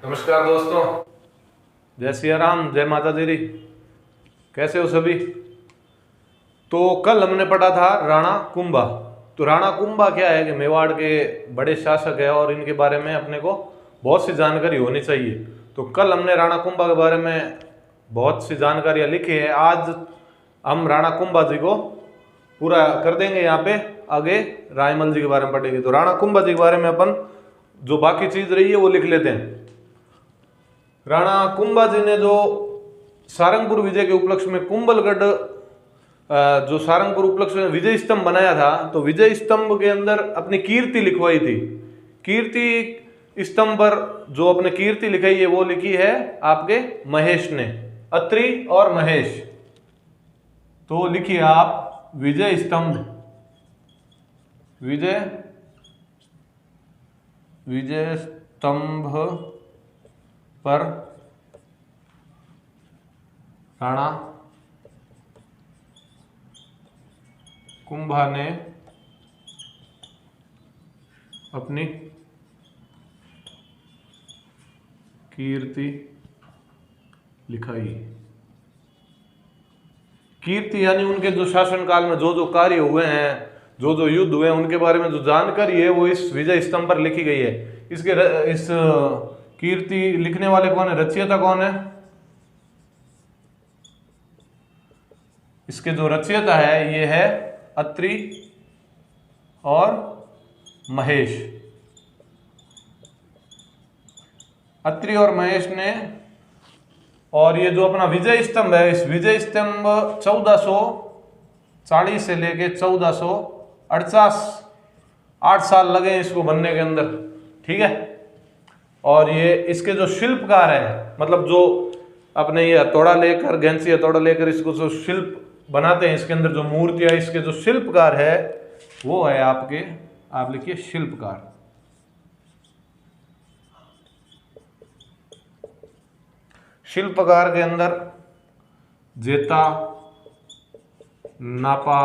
नमस्कार दोस्तों। जय सिया राम, जय माता दी। कैसे हो सभी? तो कल हमने पढ़ा था राणा कुंभा। तो राणा कुंभा क्या है कि मेवाड़ के बड़े शासक है और इनके बारे में अपने को बहुत सी जानकारी होनी चाहिए। तो कल हमने राणा कुंभा के बारे में बहुत सी जानकारियां लिखी है। आज हम राणा कुंभा जी को पूरा कर देंगे। यहाँ पे आगे रायमल जी के बारे में पढ़ेंगे। तो राणा कुंभा जी के बारे में अपन जो बाकी चीज रही है वो लिख लेते हैं। राणा कुंभा जी ने जो सारंगपुर विजय के उपलक्ष्य में कुंभलगढ़ जो सारंगपुर उपलक्ष्य में विजय स्तंभ बनाया था, तो विजय स्तंभ के अंदर अपनी कीर्ति लिखवाई थी। कीर्ति स्तंभ पर जो अपने कीर्ति लिखाई है वो लिखी है आपके महेश ने, अत्रि और महेश। तो लिखिए आप विजय स्तंभ, विजय स्तंभ पर राणा कुंभा ने अपनी कीर्ति लिखाई। कीर्ति यानी उनके जो शासनकाल में जो जो कार्य हुए हैं, जो जो युद्ध हुए हैं, उनके बारे में जो जानकारी है वो इस विजय स्तंभ पर लिखी गई है। इस कीर्ति लिखने वाले कौन है, रचयिता कौन है? इसके जो रचयिता है ये है अत्रि और महेश। अत्रि और महेश ने, और ये जो अपना विजय स्तंभ है, इस विजय स्तंभ 1440 से लेके 1448 8 साल लगे इसको बनने के अंदर, ठीक है। और ये इसके जो शिल्पकार है, मतलब जो अपने ये हथौड़ा लेकर, गैंसी हथौड़ा लेकर इसको जो शिल्प बनाते हैं, इसके अंदर जो मूर्तियां, इसके जो शिल्पकार है वो है आपके, आप लिखिए शिल्पकार। शिल्पकार के अंदर जेता, नापा,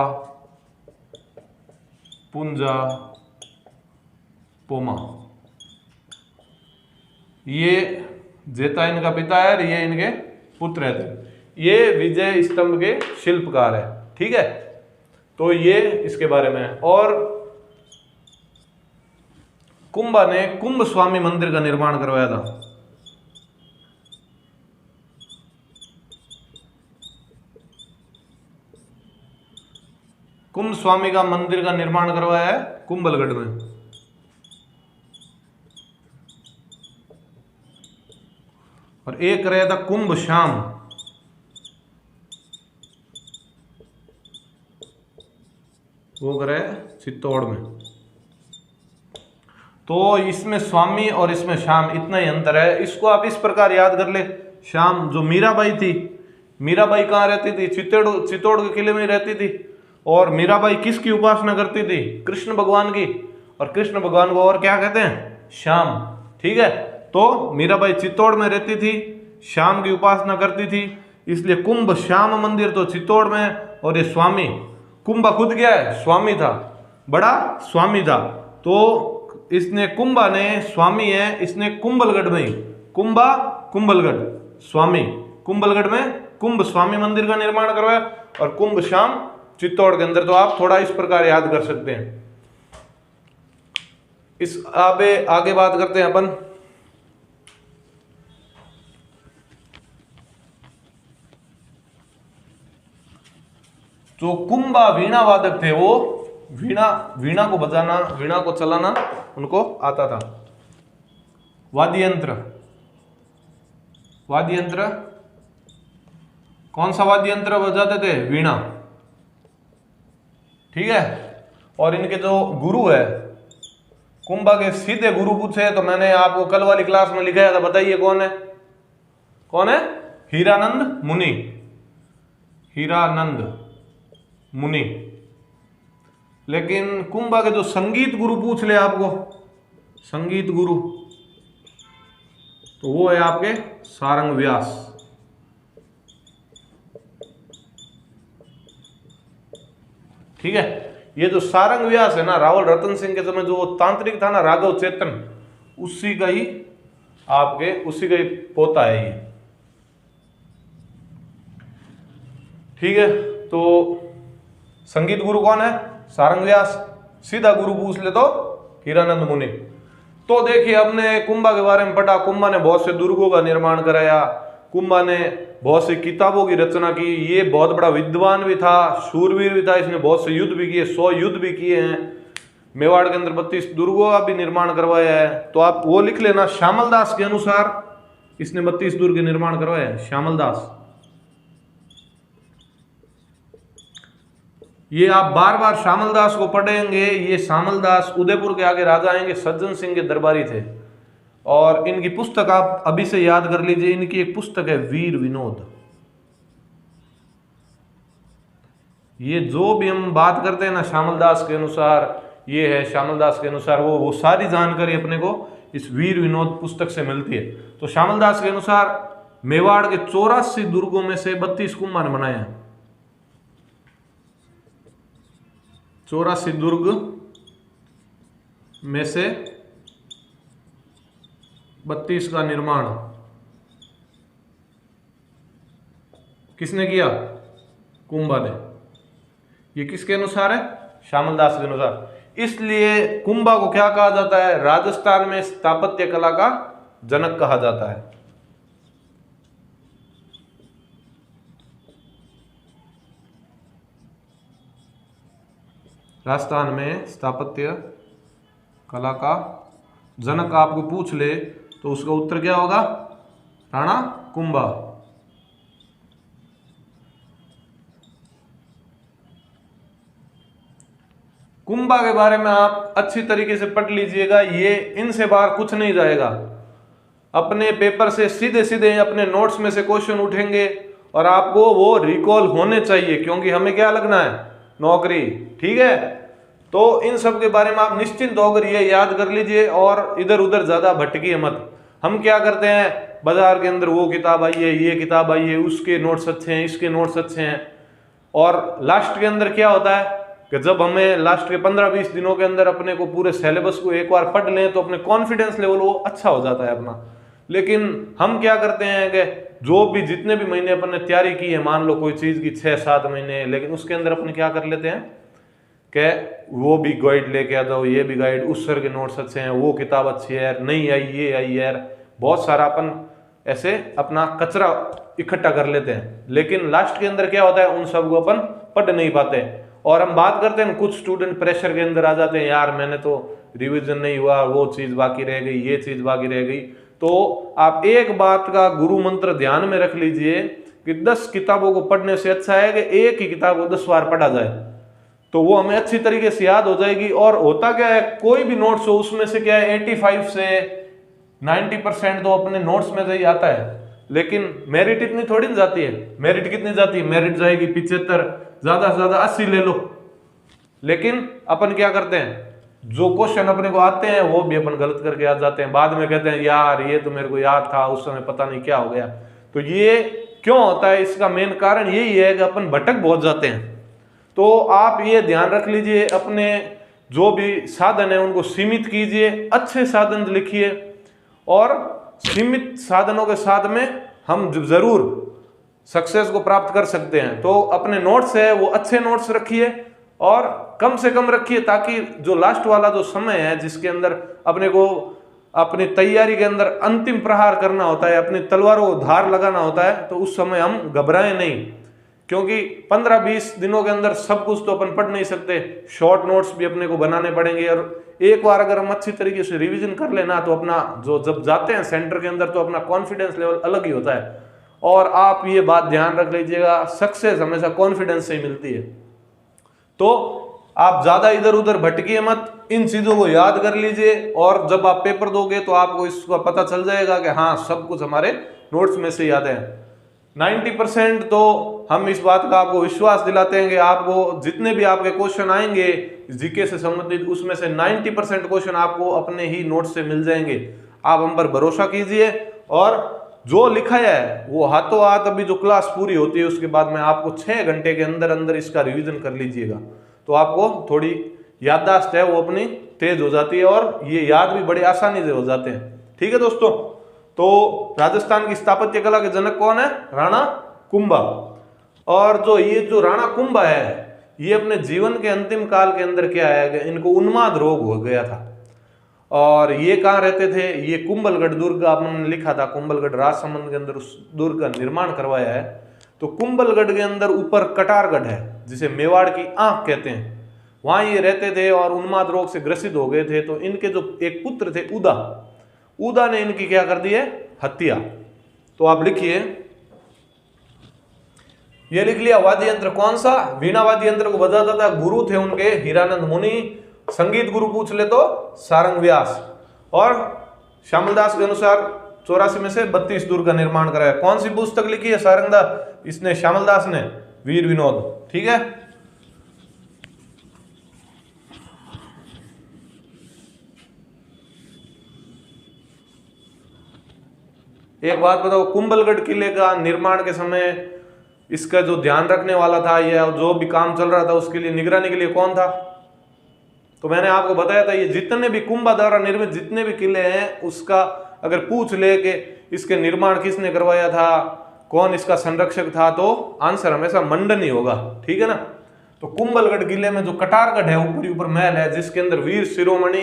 पुंजा, पोमा, ये जेता इनका पिता है और ये इनके पुत्र है। ये विजय स्तंभ के शिल्पकार है, ठीक है। तो ये इसके बारे में है। और कुंभा ने कुंभ स्वामी मंदिर का निर्माण करवाया था। कुंभ स्वामी का मंदिर का निर्माण करवाया है कुंभलगढ़ में। और एक कराया था कुंभ श्याम, वो कराया चित्तौड़ में। तो इसमें स्वामी और इसमें श्याम इतना ही अंतर है। इसको आप इस प्रकार याद कर ले। श्याम जो मीराबाई थी, मीराबाई कहाँ रहती थी? चित्तौड़ के किले में रहती थी। और मीराबाई किसकी उपासना करती थी? कृष्ण भगवान की। और कृष्ण भगवान को और क्या कहते हैं? श्याम, ठीक है। तो मीराबाई चित्तौड़ में रहती थी, श्याम की उपासना करती थी, इसलिए कुंभ श्याम मंदिर तो चित्तौड़ में। और ये स्वामी, कुंभा खुद क्या है? स्वामी था, बड़ा स्वामी था। तो इसने, कुंभा ने स्वामी है, इसने कुंभलगढ़ में ही, कुंभा कुंभलगढ़, स्वामी कुंभलगढ़ में कुंभ स्वामी मंदिर का निर्माण करवाया। और कुंभ श्याम चित्तौड़ के अंदर। तो आप थोड़ा इस प्रकार याद कर सकते हैं। इस आगे बात करते हैं अपन। जो कुंभा वीणा वादक थे, वो वीणा को बजाना, वीणा को चलाना उनको आता था। वाद्य यंत्र कौन सा वाद्य यंत्र बजाते थे? वीणा, ठीक है। और इनके जो गुरु है, कुंभा के सीधे गुरु पूछे तो मैंने आपको कल वाली क्लास में लिखाया था, बताइए कौन है? कौन है? हीरानंद मुनि, हीरानंद मुनि। लेकिन कुंभा के जो संगीत गुरु पूछ ले आपको, संगीत गुरु, तो वो है आपके सारंग व्यास। ठीक है। ये जो सारंग व्यास है ना, रावल रतन सिंह के समय जो वो तांत्रिक था ना, राघव चेतन, उसी का ही आपके उसी का ही पोता है ये। ठीक है, तो संगीत गुरु कौन है? सारंग व्यास। सीधा गुरु पूछ ले तो हीरानंद मुनि। तो देखिए, हमने कुंभा के बारे में पढ़ा। कुंभा ने बहुत से दुर्गों का निर्माण कराया, कुंभा ने बहुत सी किताबों की रचना की। ये बहुत बड़ा विद्वान भी था, शूरवीर भी था, इसने बहुत से युद्ध भी किए, 100 युद्ध भी किए हैं। मेवाड़ के अंदर 32 दुर्गों का भी निर्माण करवाया है। तो आप वो लिख लेना, श्यामल दास के अनुसार इसने 32 दुर्ग निर्माण करवाया है, श्यामल दास। ये आप बार बार श्यामल दास को पढ़ेंगे। ये श्यामल दास उदयपुर के आगे राजा आएंगे, सज्जन सिंह के दरबारी थे। और इनकी पुस्तक आप अभी से याद कर लीजिए, इनकी एक पुस्तक है वीर विनोद। ये जो भी हम बात करते हैं ना श्यामल दास के अनुसार, ये है श्यामल दास के अनुसार, वो सारी जानकारी अपने को इस वीर विनोद पुस्तक से मिलती है। तो श्यामल दास के अनुसार मेवाड़ के 84 दुर्गों में से 32 कुंभा ने बनाए हैं। 84 दुर्ग में से 32 का निर्माण किसने किया? कुंभा ने। ये किसके अनुसार है? श्यामल दास के अनुसार। इसलिए कुंभा को क्या कहा जाता है? राजस्थान में स्थापत्य कला का जनक कहा जाता है। राजस्थान में स्थापत्य कला का जनक आपको पूछ ले तो उसका उत्तर क्या होगा? राणा कुंभा। कुंभा के बारे में आप अच्छी तरीके से पढ़ लीजिएगा। ये इनसे बाहर कुछ नहीं जाएगा। अपने पेपर से सीधे सीधे अपने नोट्स में से क्वेश्चन उठेंगे और आपको वो रिकॉल होने चाहिए, क्योंकि हमें क्या लगना है? नौकरी। ठीक है, तो इन सब के बारे में आप निश्चिंत होकर ये याद कर लीजिए और इधर उधर ज्यादा भटकिए मत। हम क्या करते हैं, बाजार के अंदर वो किताब आई है, ये किताब आई है, उसके नोट्स अच्छे हैं, इसके नोट्स अच्छे हैं, और लास्ट के अंदर क्या होता है कि जब हमें लास्ट के 15-20 दिनों के अंदर अपने को पूरे सिलेबस को एक बार पढ़ लें तो अपने कॉन्फिडेंस लेवल वो अच्छा हो जाता है अपना। लेकिन हम क्या करते हैं कि जो भी जितने भी महीने अपन ने तैयारी की है, मान लो कोई चीज़ की 6-7 महीने, लेकिन उसके अंदर अपन क्या कर लेते हैं कि वो भी गाइड लेके आ जाओ, ये भी गाइड, उस सर के नोट्स अच्छे हैं, वो किताब अच्छी है यार, नहीं आई ये आई यार, बहुत सारा अपन ऐसे अपना कचरा इकट्ठा कर लेते हैं। लेकिन लास्ट के अंदर क्या होता है, उन सब को अपन पढ़ नहीं पाते। और हम बात करते हैं, कुछ स्टूडेंट प्रेशर के अंदर आ जाते हैं, यार मैंने तो रिवीजन नहीं हुआ, वो चीज़ बाकी रह गई, ये चीज़ बाकी रह गई। तो आप एक बात का गुरु मंत्र ध्यान में रख लीजिए कि 10 किताबों को पढ़ने से अच्छा है कि एक ही किताब को 10 बार पढ़ा जाए, तो वो हमें अच्छी तरीके से याद हो जाएगी। और होता क्या है, कोई भी नोट्स हो उसमें से क्या है 85 से 90% तो अपने नोट्स में से ही आता है। लेकिन मेरिट इतनी थोड़ी ना जाती है। मेरिट कितनी जाती है? मेरिट जाएगी 75, ज्यादा से ज्यादा 80 ले लो। लेकिन अपन क्या करते हैं, जो क्वेश्चन अपने को आते हैं वो भी अपन गलत करके आ जाते हैं। बाद में कहते हैं यार ये तो मेरे को याद था, उस समय पता नहीं क्या हो गया। तो ये क्यों होता है? इसका मेन कारण यही है कि अपन भटक बहुत जाते हैं। तो आप ये ध्यान रख लीजिए, अपने जो भी साधन है उनको सीमित कीजिए, अच्छे साधन लिखिए, और सीमित साधनों के साथ में हम जरूर सक्सेस को प्राप्त कर सकते हैं। तो अपने नोट्स है वो अच्छे नोट्स रखिए और कम से कम रखिए, ताकि जो लास्ट वाला जो समय है जिसके अंदर अपने को अपनी तैयारी के अंदर अंतिम प्रहार करना होता है, अपनी तलवारों को धार लगाना होता है, तो उस समय हम घबराएं नहीं। क्योंकि 15-20 दिनों के अंदर सब कुछ तो अपन पढ़ नहीं सकते, शॉर्ट नोट्स भी अपने को बनाने पड़ेंगे। और एक बार अगर हम अच्छी तरीके से रिवीजन कर लेना तो अपना जो जब जाते हैं सेंटर के अंदर तो अपना कॉन्फिडेंस लेवल अलग ही होता है। और आप ये बात ध्यान रख लीजिएगा, सक्सेस हमेशा कॉन्फिडेंस से ही मिलती है। तो आप ज्यादा इधर उधर भटकिए मत, इन चीजों को याद कर लीजिए, और जब आप पेपर दोगे तो आपको इसका पता चल जाएगा कि हाँ सब कुछ हमारे नोट्स में से याद है। 90% तो हम इस बात का आपको विश्वास दिलाते हैं कि आपको जितने भी आपके क्वेश्चन आएंगे जीके से संबंधित, उसमें से 90% क्वेश्चन आपको अपने ही नोट से मिल जाएंगे। आप हम पर भरोसा कीजिए, और जो लिखा है वो हाथों हाथ अभी जो क्लास पूरी होती है उसके बाद में आपको 6 घंटे के अंदर अंदर इसका रिवीजन कर लीजिएगा, तो आपको थोड़ी याददाश्त है वो अपनी तेज हो जाती है, और ये याद भी बड़ी आसानी से हो जाते हैं। ठीक है दोस्तों, तो राजस्थान की स्थापत्य कला के जनक कौन है? राणा कुंभा। और ये जो राणा कुंभा है, ये अपने जीवन के अंतिम काल के अंदर क्या है, इनको उन्माद रोग हो गया था। और ये कहाँ रहते थे? ये कुंभलगढ़ दुर्ग, आपने लिखा था कुंभलगढ़ राजसमंद के अंदर उस दुर्ग का निर्माण करवाया है। तो कुंभलगढ़ के अंदर ऊपर कटारगढ़ है, जिसे मेवाड़ की आंख कहते हैं, वहां ये रहते थे और उन्माद रोग से ग्रसित हो गए थे। तो इनके जो एक पुत्र थे उदा ने इनकी क्या कर दी है? हत्या। तो आप लिखिए, ये लिख लिया वाद्य यंत्र कौन सा? वीणा वाद्य यंत्र को बजाता था, गुरु थे उनके हीरानंद मुनि। संगीत गुरु पूछ ले तो सारंग व्यास। और श्यामलदास के अनुसार 84 में से 32 दुर्ग का निर्माण कराया। कौन सी पुस्तक लिखी है सारंगदास? इसने श्यामलदास ने वीर विनोद। ठीक है, एक बात बताओ, कुंभलगढ़ किले का निर्माण के समय इसका जो ध्यान रखने वाला था या जो भी काम चल रहा था उसके लिए निगरानी के लिए कौन था? तो मैंने आपको बताया था, ये जितने भी कुंभा द्वारा निर्मित जितने भी किले हैं, उसका अगर पूछ ले कि इसके निर्माण किसने करवाया था, कौन इसका संरक्षक था, तो आंसर हमेशा मंडन ही होगा। ठीक है ना। तो कुंभलगढ़ किले में जो कटारगढ़ है, ऊपर महल है, जिसके अंदर वीर शिरोमणि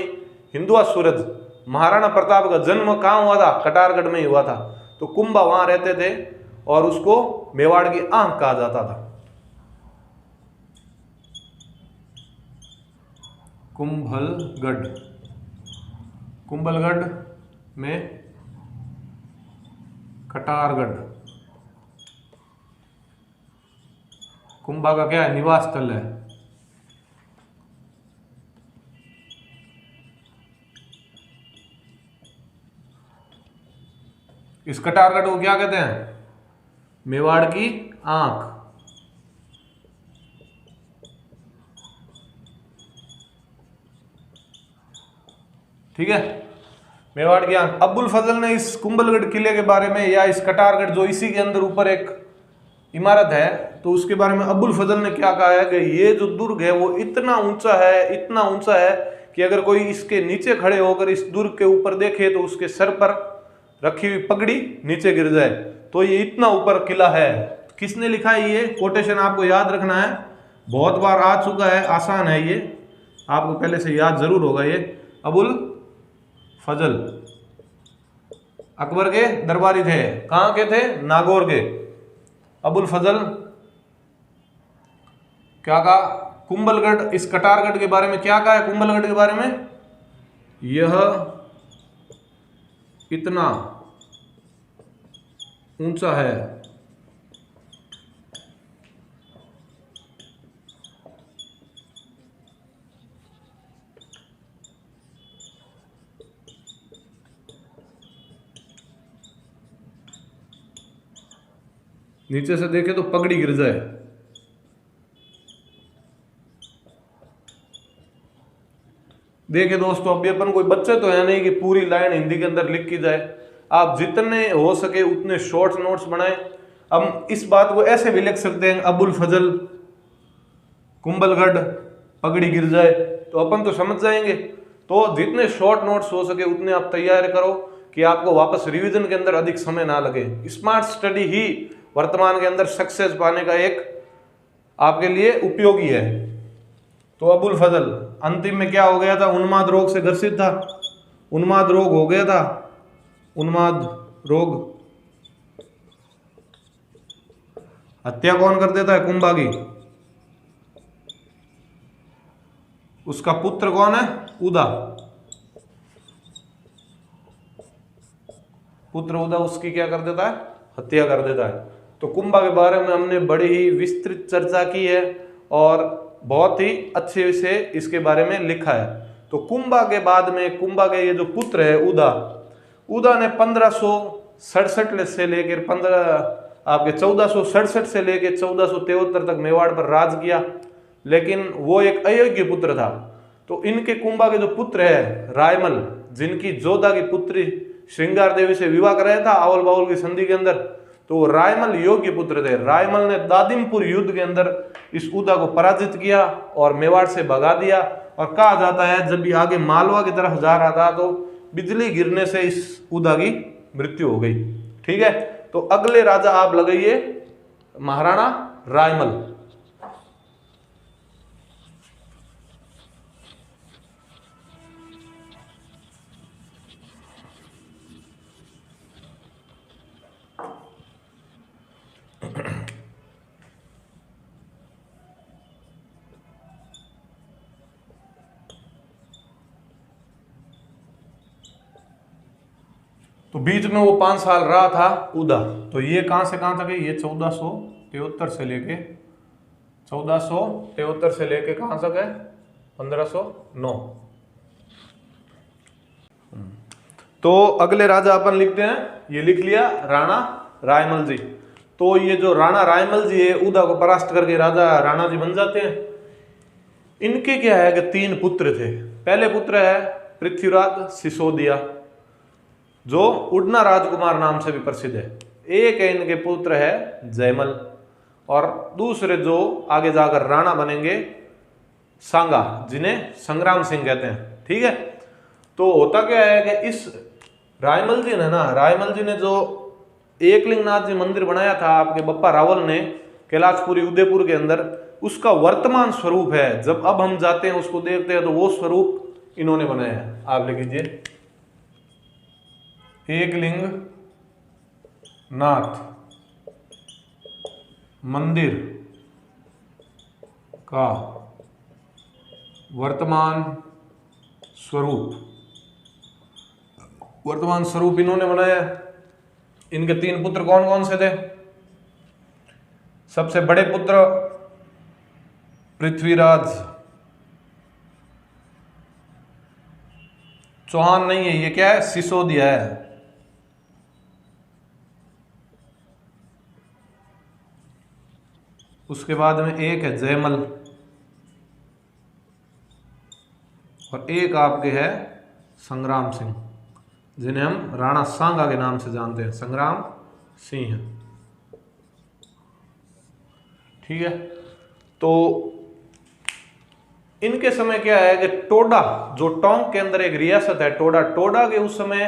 हिंदुआ सूरज महाराणा प्रताप का जन्म कहाँ हुआ था? कटारगढ़ में ही हुआ था। तो कुंभा वहां रहते थे और उसको मेवाड़ की आंख कहा जाता था। कुंभलगढ़ में कटारगढ़ कुंभा का क्या है? निवास स्थल है। इस कटारगढ़ को क्या कहते हैं? मेवाड़ की आंख। ठीक है, मेवाड़ की आंख। अब्बुल फजल ने इस कुंभलगढ़ किले के बारे में, या इस कटारगढ़ जो इसी के अंदर ऊपर एक इमारत है, तो उसके बारे में अब्बुल फजल ने क्या कहा है कि ये जो दुर्ग है वो इतना ऊंचा है कि अगर कोई इसके नीचे खड़े होकर इस दुर्ग के ऊपर देखे तो उसके सर पर रखी हुई पगड़ी नीचे गिर जाए। तो ये इतना ऊपर किला है। किसने लिखा है? ये कोटेशन आपको याद रखना है, बहुत बार आ चुका है, आसान है, ये आपको पहले से याद जरूर होगा। ये अबुल फजल अकबर के दरबारी थे। कहाँ के थे? नागौर के। अबुल फजल क्या कहा? कुंभलगढ़, इस कटारगढ़ के बारे में क्या कहा है? कुंभलगढ़ के बारे में, यह इतना ऊंचा है नीचे से देखे तो पगड़ी गिर जाए। देखिए दोस्तों, अभी अपन कोई बच्चे तो है नहीं कि पूरी लाइन हिंदी के अंदर लिख की जाए। आप जितने हो सके उतने शॉर्ट नोट्स बनाएं। हम इस बात को ऐसे भी लिख सकते हैं, अबुल फजल कुंभलगढ़ पगड़ी गिर जाए, तो अपन तो समझ जाएंगे। तो जितने शॉर्ट नोट्स हो सके उतने आप तैयार करो कि आपको वापस रिवीजन के अंदर अधिक समय ना लगे। स्मार्ट स्टडी ही वर्तमान के अंदर सक्सेस पाने का एक आपके लिए उपयोगी है। तो अबुल फजल अंतिम में क्या हो गया था? उन्माद रोग से ग्रसित था, उन्माद रोग हो गया था, उन्माद रोग। हत्या कौन कर देता है? कुंभा की। उसका पुत्र कौन है? उदा। पुत्र उदा उसकी क्या कर देता है? हत्या कर देता है। तो कुंभा के बारे में हमने बड़ी ही विस्तृत चर्चा की है और बहुत ही अच्छे से इसके बारे में लिखा है। तो कुंभा के बाद में कुंभा के ये जो पुत्र है उदा ने 1567 से लेकर 1467 से लेकर 1473 तक मेवाड़ पर राज किया, लेकिन वो एक अयोग्य पुत्र था। तो इनके कुंभा के जो पुत्र है रायमल, जिनकी जोधा की पुत्री श्रृंगार देवी से विवाह कराया था आवल बाउल की संधि के अंदर, तो रायमल योग्य पुत्र थे। रायमल ने दादिमपुर युद्ध के अंदर इस उदा को पराजित किया और मेवाड़ से भगा दिया। और कहा जाता है जब भी आगे मालवा की तरफ जा रहा था तो बिजली गिरने से इस उदा की मृत्यु हो गई। ठीक है, तो अगले राजा आप लगाइए महाराणा रायमल। तो बीच में वो 5 साल रहा था उदा। तो ये कहां से कहां तक है, ये 1473 से लेके 1473 से लेके कहां तक है, 1509। तो अगले राजा अपन लिखते हैं, ये लिख लिया राणा रायमल जी। तो ये जो राणा रायमल जी है, उदा को परास्त करके राजा राणा जी बन जाते हैं। इनके क्या है कि 3 पुत्र थे। पहले पुत्र है पृथ्वीराज सिसोदिया, जो उड़ना राजकुमार नाम से भी प्रसिद्ध है। एक है इनके पुत्र है जयमल, और दूसरे जो आगे जाकर राणा बनेंगे सांगा, जिन्हें संग्राम सिंह कहते हैं। ठीक है, तो होता क्या है कि इस रायमल जी ने रायमल जी ने जो एकलिंगनाथ जी मंदिर बनाया था आपके बप्पा रावल ने कैलाशपुरी उदयपुर के अंदर, उसका वर्तमान स्वरूप है। जब अब हम जाते हैं उसको देखते हैं तो वो स्वरूप इन्होंने बनाया है। आप लिख लीजिए एकलिंग नाथ मंदिर का वर्तमान स्वरूप इन्होंने बनाया। इनके 3 पुत्र कौन कौन से थे? सबसे बड़े पुत्र पृथ्वीराज चौहान नहीं है, ये क्या है, सिसोदिया है। उसके बाद में एक है जयमल, और एक आपके है संग्राम सिंह, जिन्हें हम राणा सांगा के नाम से जानते हैं, संग्राम सिंह। ठीक है, तो इनके समय क्या है कि टोडा, जो टोंक के अंदर एक रियासत है टोडा के उस समय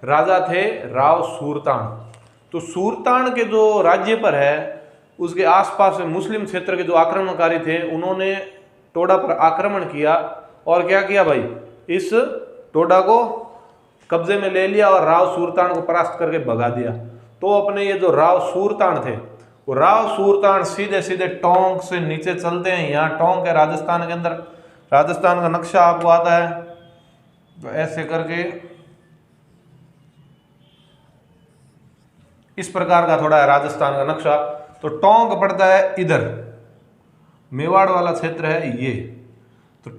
राजा थे राव सूरतान। तो सूरतान के जो राज्य पर है, उसके आसपास में मुस्लिम क्षेत्र के जो आक्रमणकारी थे, उन्होंने टोडा पर आक्रमण किया और क्या किया भाई, इस टोडा को कब्जे में ले लिया और राव सूरतान को परास्त करके भगा दिया। तो अपने ये जो राव सूरतान थे, वो राव सूरतान सीधे सीधे टोंक से नीचे चलते हैं। यहाँ टोंक है राजस्थान के अंदर, राजस्थान का नक्शा आपको आता है, तो ऐसे करके इस प्रकार का थोड़ा है राजस्थान का नक्शा। तो टोंक पड़ता है इधर, मेवाड़ वाला क्षेत्र है ये। तो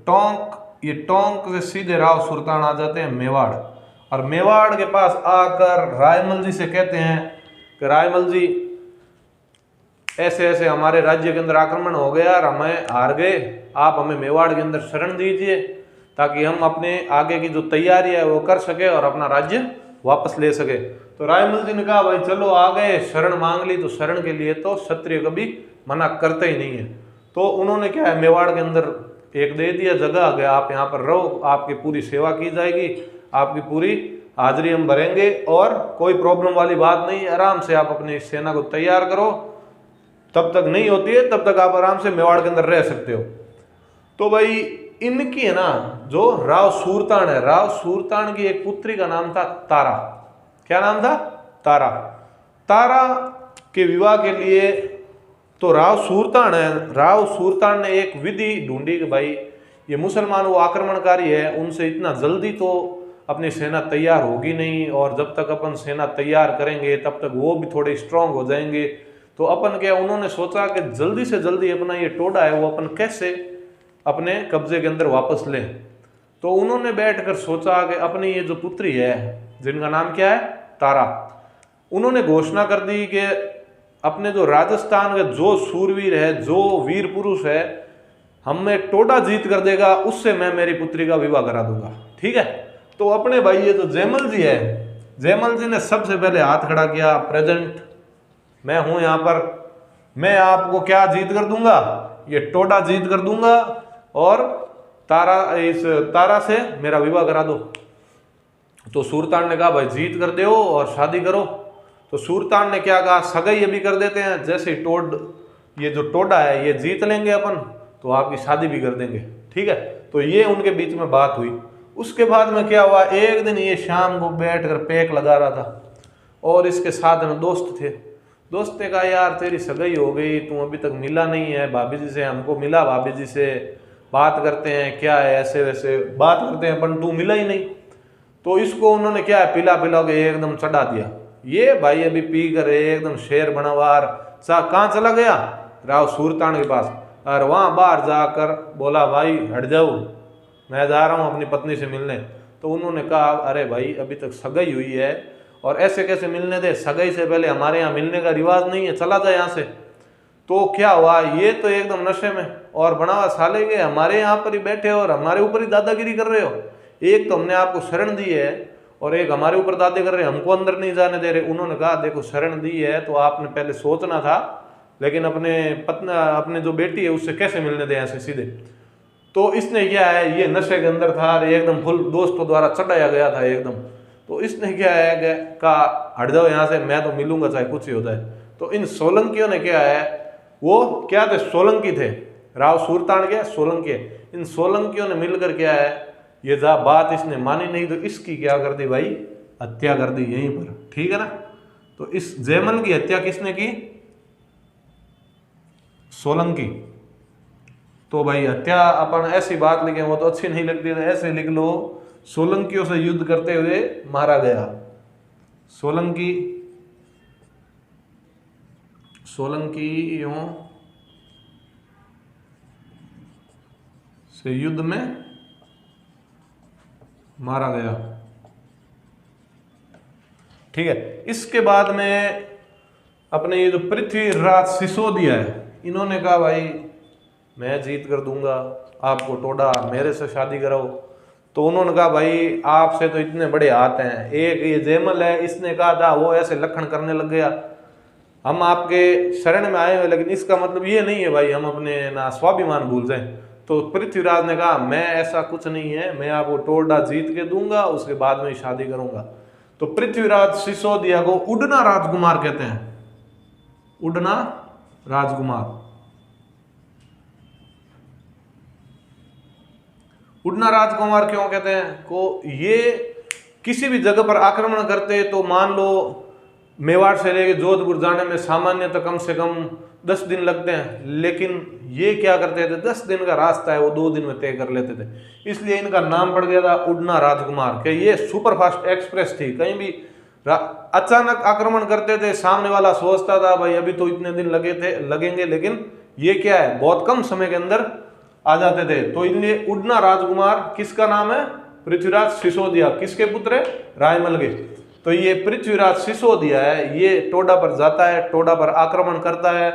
ये टोंक से सीधे राव सुल्तान आ जाते हैं मेवाड़, और मेवाड़ के पास आकर रायमल जी से कहते हैं कि रायमल जी ऐसे ऐसे हमारे राज्य के अंदर आक्रमण हो गया और हमें हार गए, आप हमें मेवाड़ के अंदर शरण दीजिए ताकि हम अपने आगे की जो तैयारी है वो कर सके और अपना राज्य वापस ले सके। तो रायमल जी ने कहा भाई चलो आ गए, शरण मांग ली, तो शरण के लिए तो क्षत्रिय कभी मना करते ही नहीं है। तो उन्होंने क्या है, मेवाड़ के अंदर एक दे दिया जगह, गया आप यहाँ पर रहो, आपकी पूरी सेवा की जाएगी, आपकी पूरी हाजिरी हम भरेंगे और कोई प्रॉब्लम वाली बात नहीं, आराम से आप अपनी सेना को तैयार करो, तब तक नहीं होती है तब तक आप आराम से मेवाड़ के अंदर रह सकते हो। तो भाई इनकी है ना, जो राव सूरतान है, राव सूरतान की एक पुत्री का नाम था तारा। क्या नाम था? तारा। तारा के विवाह के लिए तो राव सूरतान ने एक विधि ढूंढी कि भाई ये मुसलमान वो आक्रमणकारी है, उनसे इतना जल्दी तो अपनी सेना तैयार होगी नहीं, और जब तक अपन सेना तैयार करेंगे तब तक वो भी थोड़े स्ट्रांग हो जाएंगे। तो अपन क्या, उन्होंने सोचा कि जल्दी से जल्दी अपना ये टोडा है वो अपन कैसे अपने कब्जे के अंदर वापस लें। तो उन्होंने बैठकर सोचा कि अपनी ये जो पुत्री है, जिनका नाम क्या है, तारा, उन्होंने घोषणा कर दी कि अपने जो राजस्थान का जो सूरवीर है, जो वीर पुरुष है, हमें टोडा जीत कर देगा, उससे मैं मेरी पुत्री का विवाह करा दूंगा। ठीक है, तो अपने भाई ये जो जयमल जी है, जयमल जी ने सबसे पहले हाथ खड़ा किया, प्रेजेंट मैं हूं यहाँ पर, मैं आपको क्या जीत कर दूंगा, ये टोडा जीत कर दूंगा और इस तारा से मेरा विवाह करा दो। तो सूरतान ने कहा भाई जीत कर दो और शादी करो। तो सूरतान ने क्या कहा, सगाई अभी कर देते हैं, जैसे ये जो टोडा है ये जीत लेंगे अपन तो आपकी शादी भी कर देंगे, ठीक है। तो ये उनके बीच में बात हुई। उसके बाद में क्या हुआ, एक दिन ये शाम को बैठ कर पैक लगा रहा था और इसके साथ में दोस्त थे। दोस्त ने कहा यार तेरी सगाई हो गई, तू अभी तक मिला नहीं है भाभी जी से, हमको मिला भाभी जी से, बात करते हैं क्या है, ऐसे वैसे बात करते हैं, पर तू मिला ही नहीं। तो इसको उन्होंने क्या है पिला पिला के एकदम चढ़ा दिया। ये भाई अभी पी कर एकदम शेर बनवार कहाँ चला गया, राव सूरतान के पास, और वहाँ बाहर जाकर बोला भाई हट जाओ, मैं जा रहा हूँ अपनी पत्नी से मिलने। तो उन्होंने कहा अरे भाई अभी तक सगाई हुई है और ऐसे कैसे मिलने दे, सगाई से पहले हमारे यहाँ मिलने का रिवाज नहीं है, चला जाए यहाँ से। तो क्या हुआ, ये तो एकदम नशे में और बनावा साले के हमारे यहाँ पर ही बैठे और हमारे ऊपर ही दादागिरी कर रहे हो। एक तो हमने आपको शरण दी है और एक हमारे ऊपर दादे कर रहे हैं, हमको अंदर नहीं जाने दे रहे। उन्होंने कहा देखो शरण दी है तो आपने पहले सोचना था, लेकिन अपने जो बेटी है उससे कैसे मिलने दें ऐसे सीधे। तो इसने क्या है, ये नशे के अंदर था, एकदम फुल दोस्तों द्वारा चढ़ाया गया था एकदम। तो इसने क्या है कहा हट जाओ यहाँ से, मैं तो मिलूंगा चाहे कुछ ही हो जाए। तो इन सोलंकियों ने क्या है, वो क्या थे, सोलंकी थे, राव सूरतान के सोलंकी। इन सोलंकियों ने मिलकर क्या है, ये बात इसने मानी नहीं तो इसकी क्या कर दी भाई, हत्या कर दी यहीं पर, ठीक है ना। तो इस जयमल की हत्या किसने की, सोलंकी। तो भाई हत्या अपन ऐसी बात लिखे वो तो अच्छी नहीं लगती, तो ऐसे लिख लो सोलंकियों से युद्ध करते हुए मारा गया। सोलंकियों से युद्ध में मारा गया, ठीक है। इसके बाद में अपने ये जो पृथ्वीराज सिसोदिया है, इन्होंने कहा भाई मैं जीत कर दूंगा आपको टोडा, मेरे से शादी कराओ। तो उन्होंने कहा भाई आपसे तो इतने बड़े हाथ हैं। एक ये जयमल है, इसने कहा था, वो ऐसे लखन करने लग गया, हम आपके शरण में आए हुए, लेकिन इसका मतलब ये नहीं है भाई हम अपने ना स्वाभिमान भूल जाएं। तो पृथ्वीराज ने कहा मैं ऐसा कुछ नहीं है, मैं आपको टोडा जीत के दूंगा, उसके बाद में शादी करूंगा। तो पृथ्वीराज सिसोदिया को उड़ना राजकुमार कहते हैं, उड़ना राजकुमार। उड़ना राजकुमार क्यों कहते हैं को, ये किसी भी जगह पर आक्रमण करते तो मान लो मेवाड़ से लेकर जोधपुर जाने में सामान्य तो कम से कम 10 दिन लगते हैं, लेकिन ये क्या करते थे 10 दिन का रास्ता है वो 2 दिन में तय कर लेते थे। इसलिए इनका नाम पड़ गया था उड़ना राजकुमार, कि ये सुपरफास्ट एक्सप्रेस थी। कहीं भी अचानक आक्रमण करते थे, सामने वाला सोचता था भाई अभी तो इतने दिन लगेंगे, लेकिन ये क्या है बहुत कम समय के अंदर आ जाते थे। तो इसलिए उड़ना राजकुमार किसका नाम है, पृथ्वीराज सिसोदिया। किसके पुत्र है, रायमल के। तो ये पृथ्वीराज सिसोदिया है, ये टोडा पर जाता है, टोडा पर आक्रमण करता है।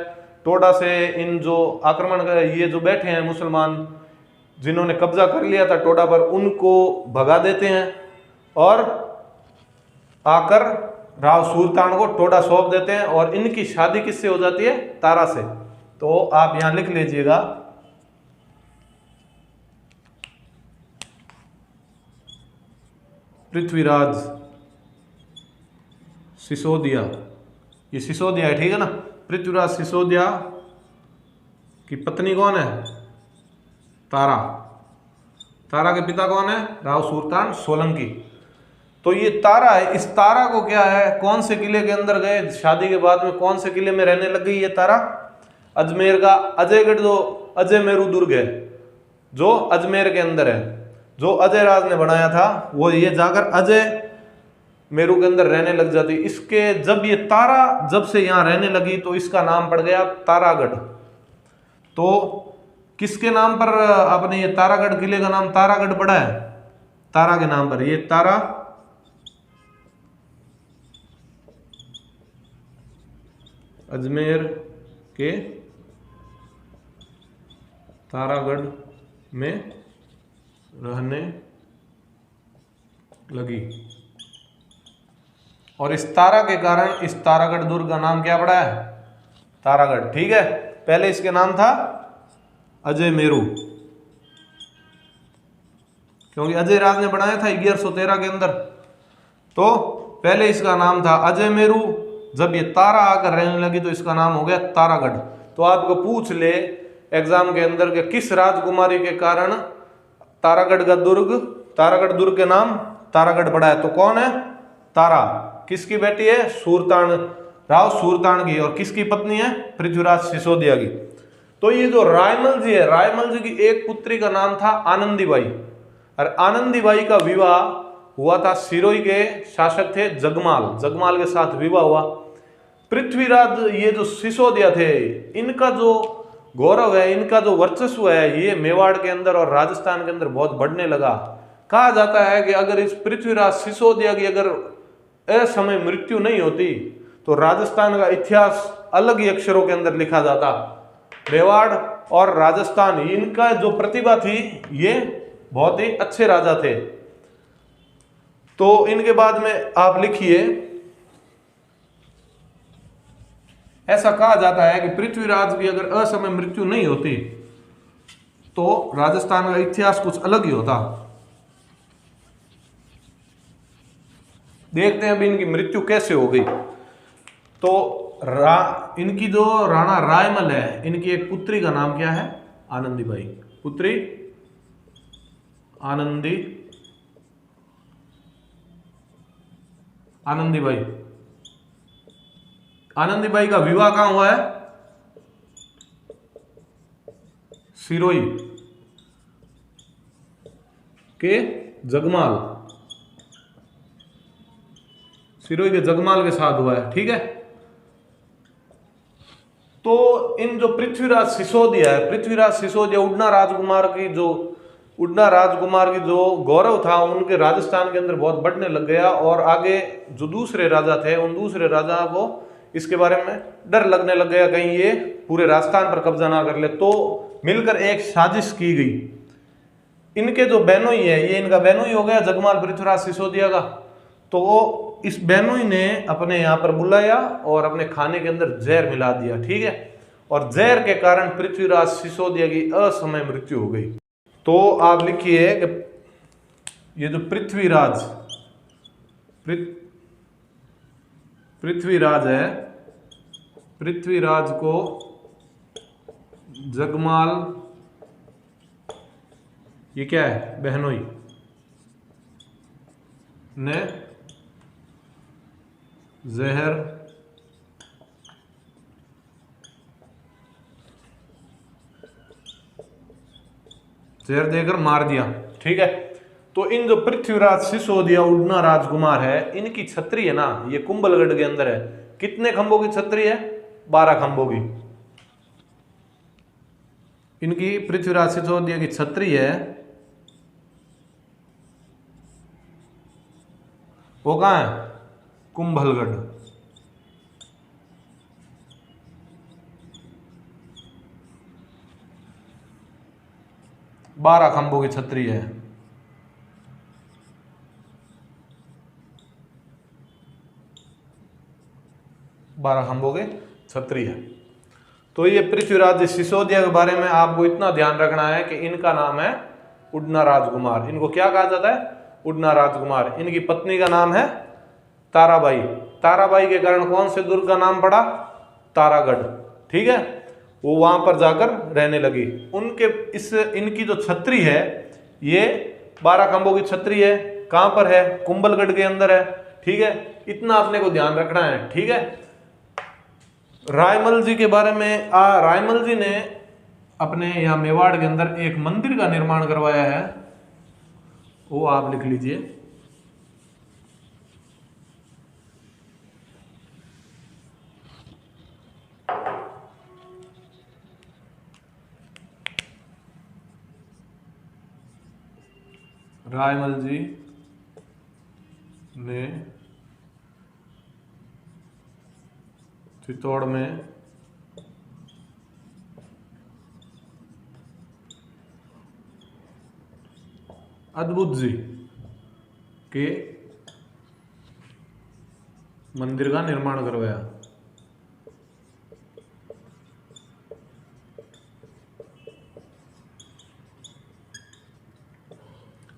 टोडा से इन जो आक्रमण कर ये जो बैठे हैं मुसलमान जिन्होंने कब्जा कर लिया था टोडा पर, उनको भगा देते हैं और आकर राव सूरतान को टोडा सौंप देते हैं। और इनकी शादी किससे हो जाती है, तारा से। तो आप यहां लिख लीजिएगा, पृथ्वीराज सिसोदिया, ये सिसोदिया है, ठीक है ना। पृथ्वीराज सिसोदिया की पत्नी कौन है, तारा। तारा के पिता कौन है, राव सूरतान सोलंकी। तो ये तारा है, इस तारा को क्या है, कौन से किले के अंदर गए शादी के बाद में, कौन से किले में रहने लग गई ये तारा, अजमेर का अजयगढ़, जो अजय मेरू दुर्ग है जो अजमेर के अंदर है, जो अजय राज ने बनाया था, वो ये जाकर अजय मेरू के अंदर रहने लग जाती। इसके जब ये तारा जब से यहाँ रहने लगी तो इसका नाम पड़ गया तारागढ़। तो किसके नाम पर आपने ये तारागढ़ किले का नाम तारागढ़ पड़ा है, तारा के नाम पर। ये तारा अजमेर के तारागढ़ में रहने लगी और इस तारा के कारण इस तारागढ़ दुर्ग का नाम क्या पड़ा है, तारागढ़, ठीक है। पहले इसके नाम था अजय मेरू, क्योंकि अजय राज ने बनाया था 1113 के अंदर। तो पहले इसका नाम था अजय मेरू, जब ये तारा आकर रहने लगी तो इसका नाम हो गया तारागढ़। तो आपको पूछ ले एग्जाम के अंदर के किस राजकुमारी के कारण तारागढ़ दुर्ग के नाम तारागढ़ पड़ा है, तो कौन है? तारा। किसकी बेटी है? राव सूरतान की। और किसकी पत्नी है? पृथ्वीराज सिसोदिया की। तो ये जो रायमल जी है, रायमल जी की एक पुत्री का नाम था आनंदीबाई, और आनंदीबाई का विवाह हुआ था सिरोही के शासक थे जगमाल के साथ विवाह हुआ। पृथ्वीराज ये जो सिसोदिया थे, इनका जो गौरव है, इनका जो वर्चस्व है, ये मेवाड़ के अंदर और राजस्थान के अंदर बहुत बढ़ने लगा। कहा जाता है कि अगर इस पृथ्वीराज सिसोदिया की अगर असमय मृत्यु नहीं होती तो राजस्थान का इतिहास अलग ही अक्षरों के अंदर लिखा जाता। मेवाड़ और राजस्थान, इनका जो प्रतिभा थी, ये बहुत ही अच्छे राजा थे। तो इनके बाद में आप लिखिए, ऐसा कहा जाता है कि पृथ्वीराज की अगर असमय मृत्यु नहीं होती तो राजस्थान का इतिहास कुछ अलग ही होता। देखते हैं अभी इनकी मृत्यु कैसे हो गई। तो इनकी जो राणा रायमल है, इनकी एक पुत्री का नाम क्या है? आनंदीबाई। पुत्री आनंदीबाई का विवाह कहां हुआ है? सिरोही के जगमाल के साथ हुआ है। ठीक है। तो इन जो पृथ्वीराज सिसोदिया उड़ना राजकुमार की जो गौरव था, उनके राजस्थान के अंदर बहुत बढ़ने लग गया। और आगे जो दूसरे राजा थे, उन दूसरे राजा को इसके बारे में डर लगने लग गया, कहीं ये पूरे राजस्थान पर कब्जा ना कर ले। तो मिलकर एक साजिश की गई। इनके जो बेनोई है, ये इनका बेनोई हो गया जगमाल पृथ्वीराज सिसोदिया का। तो इस बेनोई ने अपने यहाँ पर बुलाया और अपने खाने के अंदर जहर मिला दिया। ठीक है। और जहर के कारण पृथ्वीराज सिसोदिया की असमय मृत्यु हो गई। तो आप लिखिए कि ये जो पृथ्वीराज है, पृथ्वीराज को जगमाल, ये क्या है? बहनोई ने जहर देकर मार दिया। ठीक है। तो इन जो पृथ्वीराज सिसोदिया उड़ना राजकुमार है, इनकी छतरी है ना, ये कुंभलगढ़ के अंदर है। कितने खंभों की छतरी है? 12 खंभों की। इनकी पृथ्वीराज सिसोदिया की छतरी है, वो कहां है? कुंभलगढ़। बारह खंभों की छतरी है। बारह खंभों की छतरी है। तो ये पृथ्वीराज सिसोदिया के बारे में आपको इतना ध्यान रखना है कि इनका नाम है उड़ना राजकुमार। इनको क्या कहा जाता है? उड़ना राजकुमार। इनकी पत्नी का नाम है ताराबाई। ताराबाई के कारण कौन से दुर्ग का नाम पड़ा? तारागढ़। ठीक है। वो वहां पर जाकर रहने लगी। इनकी जो छतरी है, ये 12 खंभों की छतरी है। कहां पर है? कुंभलगढ़ के अंदर है। ठीक है। इतना अपने को ध्यान रखना है। ठीक है। रायमल जी के बारे में, रायमल जी ने अपने यहाँ मेवाड़ के अंदर एक मंदिर का निर्माण करवाया है, वो आप लिख लीजिए। रायमल जी ने चित्तौड़ में अद्भुत जी के मंदिर का निर्माण करवाया।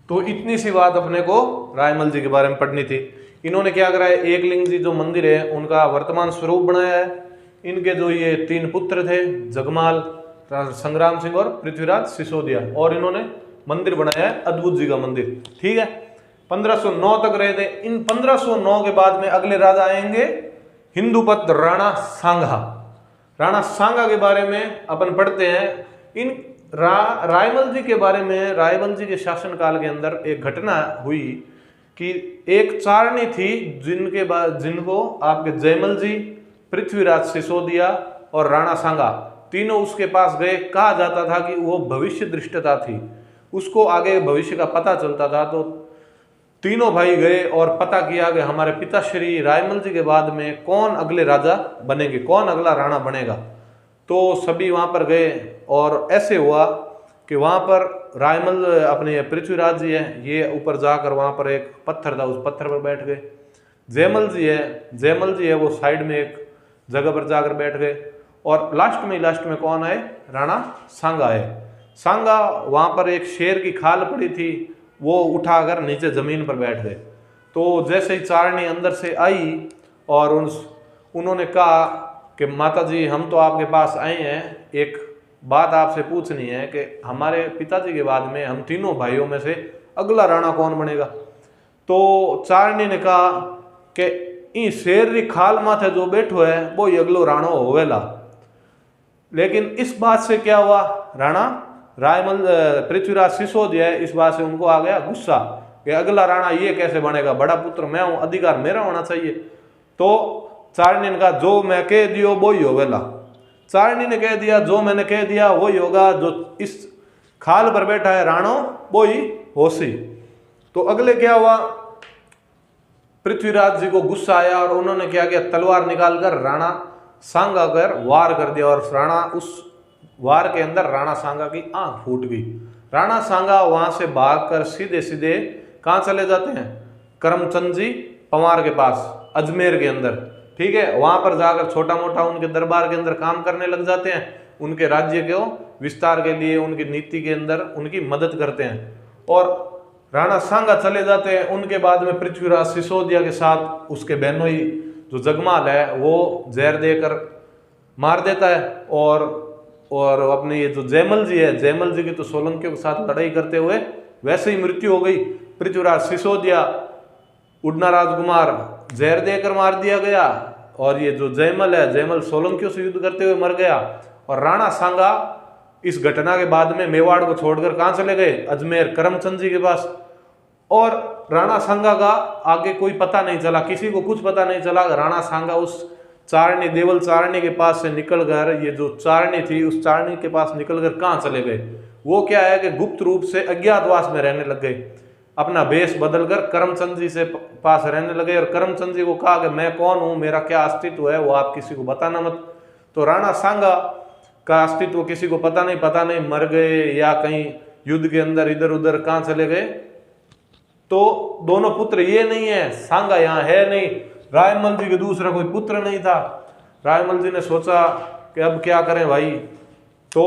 तो इतनी सी बात अपने को रायमल जी के बारे में पढ़नी थी। इन्होंने क्या करा है, एकलिंग जी जो मंदिर है उनका वर्तमान स्वरूप बनाया है। इनके जो ये 3 पुत्र थे, जगमाल, संग्राम सिंह और पृथ्वीराज सिसोदिया, और इन्होंने मंदिर बनाया है अद्भुत जी का मंदिर। ठीक है, 1509 तक रहे थे। इन 1509 के बाद में अगले राजा आएंगे हिंदुपत राणा सांगा। राणा सांगा के बारे में अपन पढ़ते हैं। इन रायमल जी के बारे में, रायमल जी के शासनकाल के अंदर एक घटना हुई कि एक चारणी थी जिनको आपके जयमल जी, पृथ्वीराज सिसोदिया और राणा सांगा तीनों उसके पास गए। कहा जाता था कि वो भविष्य दृष्टता थी, उसको आगे भविष्य का पता चलता था। तो तीनों भाई गए और पता किया कि हमारे पिताश्री रायमल जी के बाद में कौन अगले राजा बनेंगे, कौन अगला राणा बनेगा। तो सभी वहां पर गए और ऐसे हुआ कि वहां पर रायमल अपने पृथ्वीराज जी है, ये ऊपर जाकर वहां पर एक पत्थर था, उस पत्थर पर बैठ गए। जयमल जी है वो साइड में एक जगह पर जाकर बैठ गए। और लास्ट में कौन आए, राणा सांगा आए। सांगा वहां पर एक शेर की खाल पड़ी थी, वो उठाकर नीचे जमीन पर बैठ गए। तो जैसे ही चारणी अंदर से आई और उन्होंने कहा कि माता जी हम तो आपके पास आए हैं, एक बात आपसे पूछनी है कि हमारे पिताजी के बाद में हम तीनों भाइयों में से अगला राणा कौन बनेगा। तो चारणी ने कहा कि ई शेर री खाल माथे जो बैठो है वो ही अगलो राणो होवेला। लेकिन इस बात से क्या हुआ, राणा रायमल पृथ्वीराज सिसोदिया है, इस बात से उनको आ गया गुस्सा कि अगला राणा ये कैसे बनेगा, बड़ा पुत्र मैं हूं, अधिकार मेरा होना चाहिए। तो चारणी ने कहा जो मैं कह दियो वो ही होवेला। चारणी ने कह दिया जो मैंने कह दिया वो ही होगा, जो इस खाल पर बैठा है राणो वो ही होशी। तो अगले क्या हुआ, पृथ्वीराज जी को गुस्सा आया और उन्होंने क्या किया, तलवार निकालकर राणा सांगा पर वार कर दिया और राणा उस वार के अंदर राणा सांगा की आंख फूट गई। राणा सांगा वहां से भागकर सीधे सीधे कहां चले जाते हैं, करमचंद जी पंवार के पास, अजमेर के अंदर। ठीक है, वहां पर जाकर छोटा मोटा उनके दरबार के अंदर काम करने लग जाते हैं, उनके राज्य के विस्तार के लिए, उनकी नीति के अंदर उनकी मदद करते हैं। और राणा सांगा चले जाते हैं। उनके बाद में पृथ्वीराज सिसोदिया के साथ उसके बहनोई जो जगमाल है वो जहर देकर मार देता है। और अपने ये जो जयमल जी है, जयमल जी की तो सोलंकियों के साथ लड़ाई करते हुए वैसे ही मृत्यु हो गई। पृथ्वीराज सिसोदिया उड़ना राजकुमार जहर देकर मार दिया गया, और ये जो जयमल है, जयमल सोलंकियों से युद्ध करते हुए मर गया। और राणा सांगा इस घटना के बाद में मेवाड़ को छोड़कर कहां चले गए, अजमेर करमचंद जी के पास। और राणा सांगा का आगे कोई पता नहीं चला, किसी को कुछ पता नहीं चला। राणा सांगा उस चारणी, देवल चारणी के पास से निकलकर, ये जो चारणी थी उस चारणी के पास निकलकर कहां चले गए, वो क्या है कि गुप्त रूप से अज्ञातवास में रहने लग गए। अपना भेष बदलकर करमचंद जी से पास रहने लगे और करमचंद जी को कहा कि मैं कौन हूं, मेरा क्या अस्तित्व है वो आप किसी को बताना मत। तो राणा सांगा का अस्तित्व किसी को पता नहीं, मर गए या कहीं युद्ध के अंदर इधर उधर कहां चले गए। तो दोनों पुत्र ये नहीं है, सांगा यहाँ है नहीं, रायमल जी के दूसरा कोई पुत्र नहीं था। रायमल जी ने सोचा कि अब क्या करें भाई। तो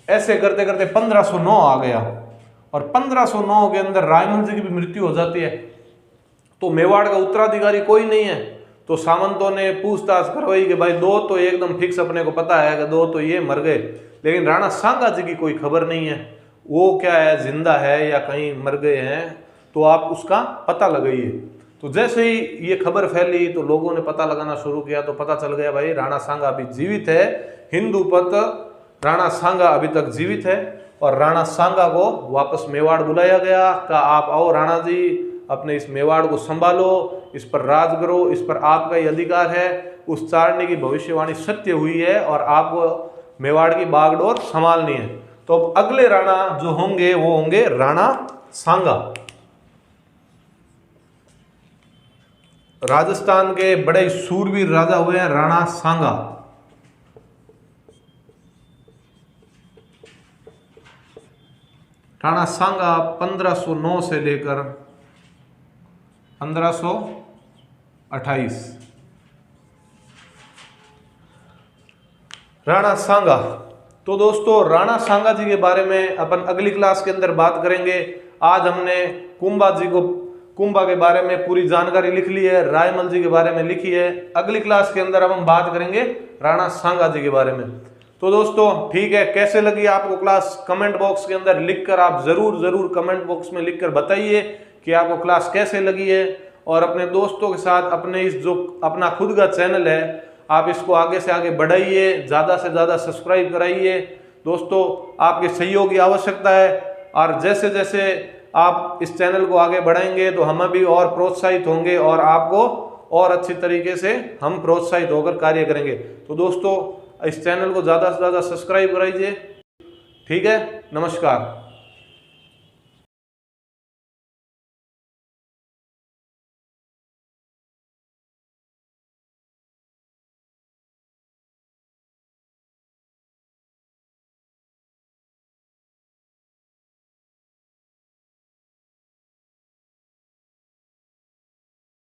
ऐसे करते करते 1509 आ गया और 1509 के अंदर रायमल जी की भी मृत्यु हो जाती है। तो मेवाड़ का उत्तराधिकारी कोई नहीं है। तो सामंतों ने पूछताछ करवाई कि भाई दो तो एकदम फिक्स अपने को पता है कि दो तो ये मर गए, लेकिन राणा सांगा जी की कोई खबर नहीं है, वो क्या है जिंदा है या कहीं मर गए हैं, तो आप उसका पता लगाइए। तो जैसे ही ये खबर फैली तो लोगों ने पता लगाना शुरू किया, तो पता चल गया भाई राणा सांगा अभी जीवित है, हिंदुपत राणा सांगा अभी तक जीवित है। और राणा सांगा को वापस मेवाड़ बुलाया गया, कहा आप आओ राणा जी, अपने इस मेवाड़ को संभालो, इस पर राज करो, इस पर आपका ही अधिकार है। उस चारणी की भविष्यवाणी सत्य हुई है और आपको मेवाड़ की बागडोर संभालनी है। तो अब अगले राणा जो होंगे वो होंगे राणा सांगा। राजस्थान के बड़े सूरवीर राजा हुए हैं राणा सांगा। राणा सांगा 1509 से लेकर 1528। राणा सांगा। तो दोस्तों राणा सांगा जी के बारे में अपन अगली क्लास के अंदर बात करेंगे। आज हमने कुंभा जी को कुंभा के बारे में पूरी जानकारी लिख ली है, रायमल जी के बारे में लिखी है। अगली क्लास के अंदर अब हम बात करेंगे राणा सांगा जी के बारे में। तो दोस्तों ठीक है, कैसे लगी आपको क्लास कमेंट बॉक्स के अंदर लिखकर आप जरूर कमेंट बॉक्स में लिखकर बताइए कि आपको क्लास कैसे लगी है। और अपने दोस्तों के साथ अपने इस जो अपना खुद का चैनल है आप इसको आगे से आगे बढ़ाइए, ज़्यादा से ज़्यादा सब्सक्राइब कराइए। दोस्तों आपके सहयोग की आवश्यकता है और जैसे जैसे आप इस चैनल को आगे बढ़ाएंगे तो हम भी और प्रोत्साहित होंगे और आपको और अच्छी तरीके से हम प्रोत्साहित होकर कार्य करेंगे। तो दोस्तों इस चैनल को ज़्यादा से ज़्यादा सब्सक्राइब कराइए। ठीक है, नमस्कार।